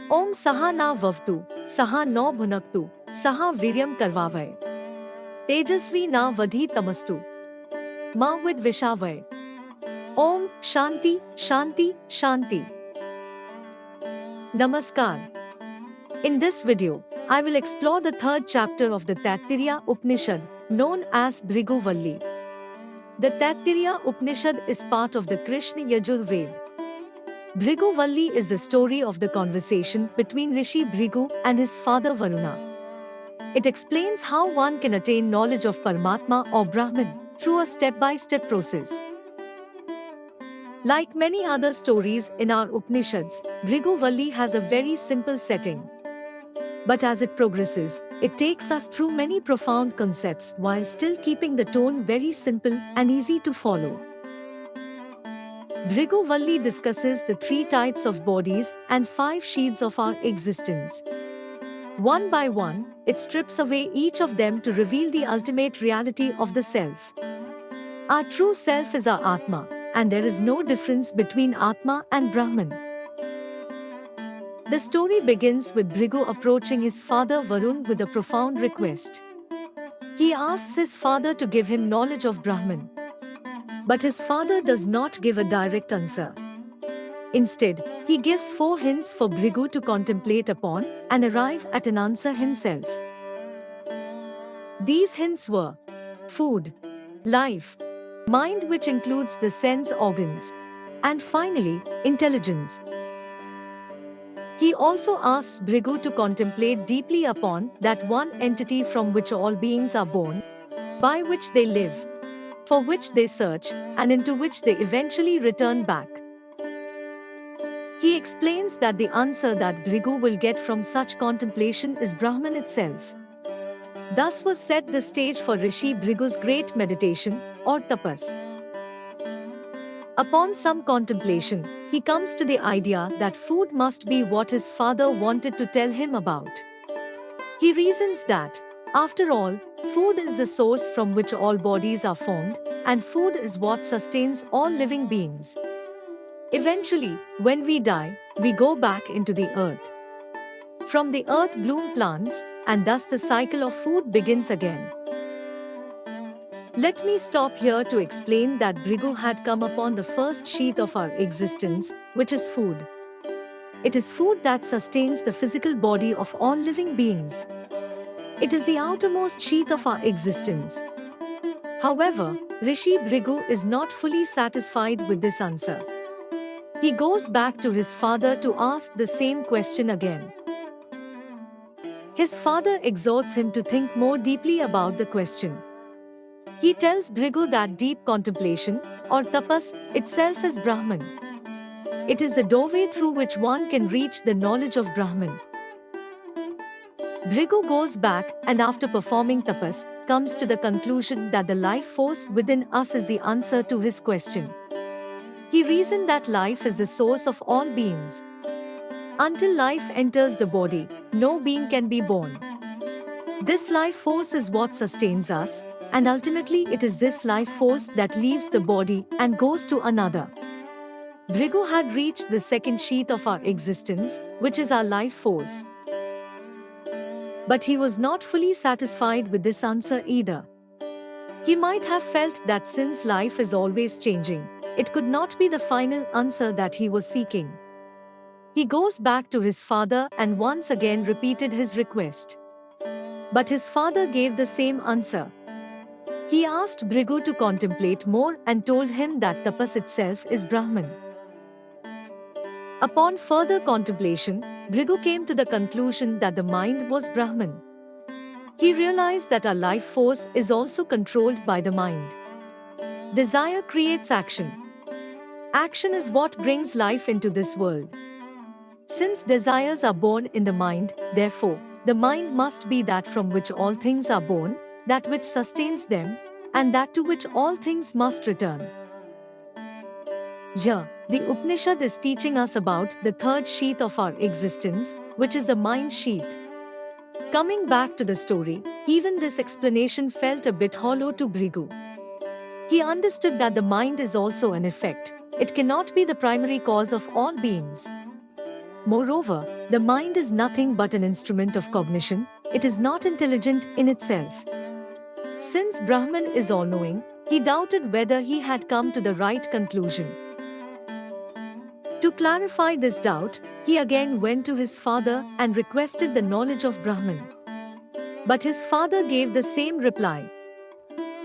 Om Saha na Vavtu, Saha no Bhunaktu, Saha Viryam Karvavai. Tejasvi na Vadhi Tamastu. Ma Vidvishavai. Om Shanti, Shanti, Shanti. Namaskar. In this video, I will explore the third chapter of the Taittiriya Upanishad, known as Bhrigu Valli. The Taittiriya Upanishad is part of the Krishna Yajur Veda. Bhrigu Valli is the story of the conversation between Rishi Bhrigu and his father Varuna. It explains how one can attain knowledge of Paramatma or Brahman through a step-by-step process. Like many other stories in our Upanishads, Bhrigu Valli has a very simple setting. But as it progresses, it takes us through many profound concepts while still keeping the tone very simple and easy to follow. Bhrigu Valli discusses the 3 types of bodies and 5 sheaths of our existence. One by one, it strips away each of them to reveal the ultimate reality of the self. Our true self is our Atma, and there is no difference between Atma and Brahman. The story begins with Bhrigu approaching his father Varuna with a profound request. He asks his father to give him knowledge of Brahman. But his father does not give a direct answer. Instead, he gives 4 hints for Bhrigu to contemplate upon and arrive at an answer himself. These hints were food, life, mind, which includes the sense organs, and finally, intelligence. He also asks Bhrigu to contemplate deeply upon that one entity from which all beings are born, by which they live, for which they search, and into which they eventually return back. He explains that the answer that Bhrigu will get from such contemplation is Brahman itself. Thus was set the stage for Rishi Bhrigu's great meditation, or Tapas. Upon some contemplation, he comes to the idea that food must be what his father wanted to tell him about. He reasons that, after all, food is the source from which all bodies are formed, and food is what sustains all living beings. Eventually, when we die, we go back into the earth. From the earth bloom plants, and thus the cycle of food begins again. Let me stop here to explain that Bhrigu had come upon the first sheath of our existence, which is food. It is food that sustains the physical body of all living beings. It is the outermost sheath of our existence. However, Rishi Bhrigu is not fully satisfied with this answer. He goes back to his father to ask the same question again. His father exhorts him to think more deeply about the question. He tells Bhrigu that deep contemplation, or tapas, itself is Brahman. It is the doorway through which one can reach the knowledge of Brahman. Bhrigu goes back and after performing tapas, comes to the conclusion that the life force within us is the answer to his question. He reasoned that life is the source of all beings. Until life enters the body, no being can be born. This life force is what sustains us, and ultimately it is this life force that leaves the body and goes to another. Bhrigu had reached the second sheath of our existence, which is our life force. But he was not fully satisfied with this answer either. He might have felt that since life is always changing, it could not be the final answer that he was seeking. He goes back to his father and once again repeated his request. But his father gave the same answer. He asked Bhrigu to contemplate more and told him that tapas itself is Brahman. Upon further contemplation, Bhrigu came to the conclusion that the mind was Brahman. He realized that our life force is also controlled by the mind. Desire creates action. Action is what brings life into this world. Since desires are born in the mind, therefore, the mind must be that from which all things are born, that which sustains them, and that to which all things must return. Here, the Upanishad is teaching us about the third sheath of our existence, which is the mind sheath. Coming back to the story, even this explanation felt a bit hollow to Bhrigu. He understood that the mind is also an effect. It cannot be the primary cause of all beings. Moreover, the mind is nothing but an instrument of cognition, it is not intelligent in itself. Since Brahman is all-knowing, he doubted whether he had come to the right conclusion. To clarify this doubt, he again went to his father and requested the knowledge of Brahman. But his father gave the same reply.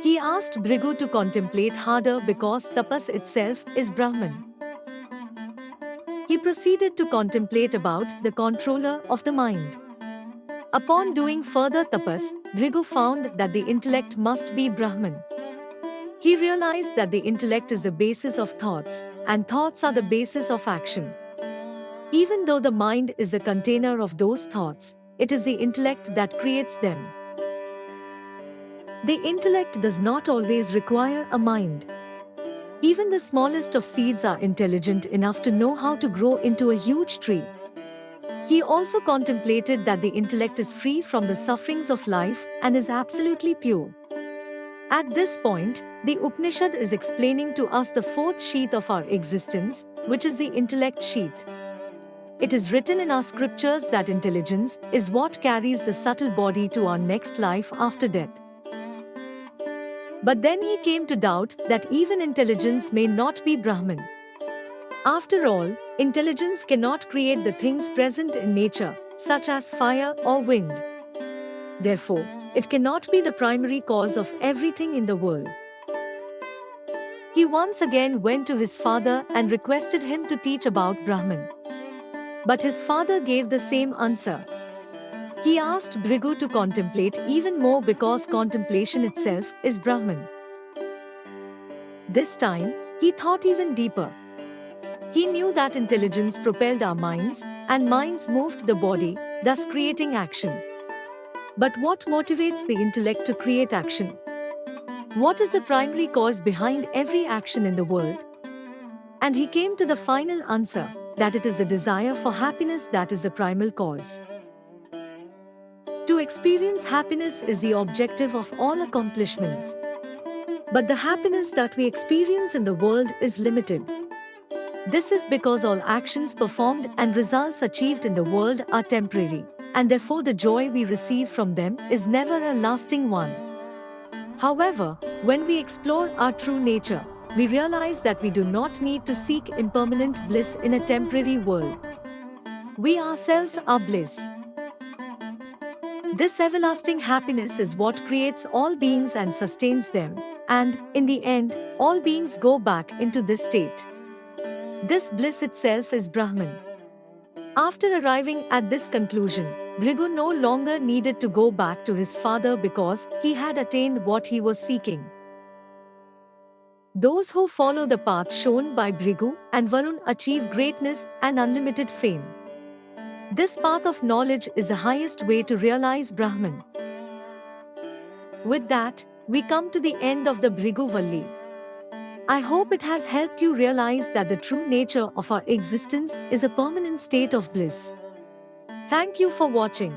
He asked Bhrigu to contemplate harder because tapas itself is Brahman. He proceeded to contemplate about the controller of the mind. Upon doing further tapas, Bhrigu found that the intellect must be Brahman. He realized that the intellect is the basis of thoughts, and thoughts are the basis of action. Even though the mind is the container of those thoughts, it is the intellect that creates them. The intellect does not always require a mind. Even the smallest of seeds are intelligent enough to know how to grow into a huge tree. He also contemplated that the intellect is free from the sufferings of life and is absolutely pure. At this point, the Upanishad is explaining to us the fourth sheath of our existence, which is the intellect sheath. It is written in our scriptures that intelligence is what carries the subtle body to our next life after death. But then he came to doubt that even intelligence may not be Brahman. After all, intelligence cannot create the things present in nature, such as fire or wind. Therefore, it cannot be the primary cause of everything in the world. He once again went to his father and requested him to teach about Brahman. But his father gave the same answer. He asked Bhrigu to contemplate even more because contemplation itself is Brahman. This time, he thought even deeper. He knew that intelligence propelled our minds, and minds moved the body, thus creating action. But what motivates the intellect to create action? What is the primary cause behind every action in the world? And he came to the final answer, that it is the desire for happiness that is the primal cause. To experience happiness is the objective of all accomplishments. But the happiness that we experience in the world is limited. This is because all actions performed and results achieved in the world are temporary, and therefore the joy we receive from them is never a lasting one. However, when we explore our true nature, we realize that we do not need to seek impermanent bliss in a temporary world. We ourselves are bliss. This everlasting happiness is what creates all beings and sustains them, and, in the end, all beings go back into this state. This bliss itself is Brahman. After arriving at this conclusion, Bhrigu no longer needed to go back to his father because he had attained what he was seeking. Those who follow the path shown by Bhrigu and Varuna achieve greatness and unlimited fame. This path of knowledge is the highest way to realize Brahman. With that, we come to the end of the Bhrigu Valli. I hope it has helped you realize that the true nature of our existence is a permanent state of bliss. Thank you for watching.